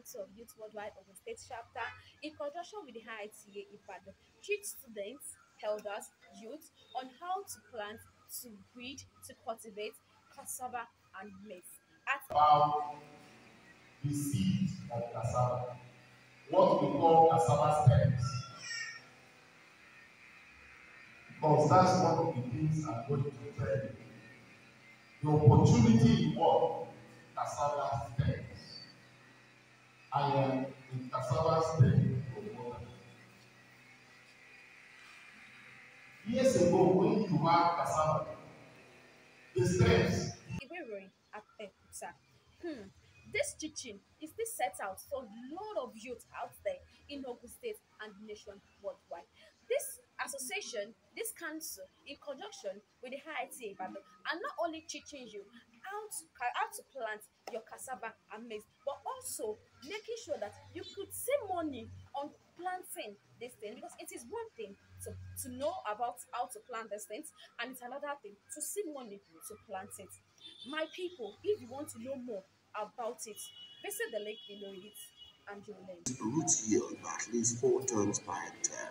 Council of Youth Worldwide Ogun State Chapter, in conjunction with the IITA Ibadan, teach students, elders, youth on how to plant, to breed, to cultivate cassava and maize. At About the seed of cassava, what we call cassava stems, because that's one of the things I'm going to tell you. The opportunity in what cassava stems. I am a cassava stem promoter. Years ago, when you have cassava, the stems. Iberoin Apekuta. This teaching is still set out for a lot of youth out there in Ogun State and the nation worldwide. This association, this council, in conjunction with the IITA Ibadan, are not only teaching you how to plant your cassava and maize, but also making sure that you could save money on planting this thing, because it is one thing to know about how to plant these things, and it's another thing to see money to plant it. My people, if you want to know more about it, visit the link below it and you'll learn. Root yield by at least 4 tons per hectare.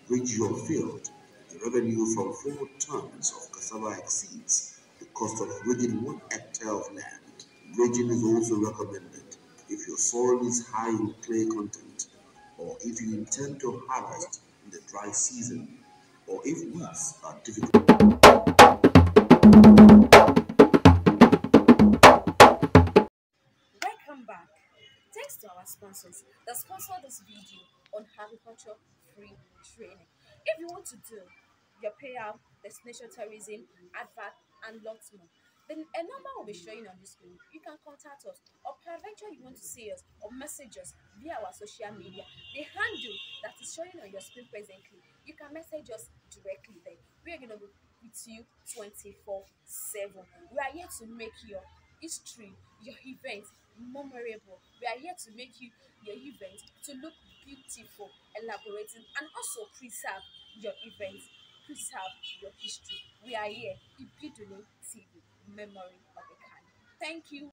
Bridge your field. The revenue from 4 tons of cassava exceeds the cost of rigging 1 hectare of land. Dredging is also recommended if your soil is high in clay content, or if you intend to harvest in the dry season, or if weeds are difficult. Welcome back. Thanks to our sponsors that sponsor this video on agriculture free training. If you want to do your payout, destination tourism, advert, and lots more, then a number will be showing on the screen. You can contact us, or peradventure you want to see us or message us via our social media. The handle that is showing on your screen presently, you can message us directly there. We are going to be with you 24/7. We are here to make your history, your event memorable. We are here to make your event to look beautiful, elaborating, and also preserve your event, preserve your history. We are here, Ibidunu TV, memory of a kind. Thank you.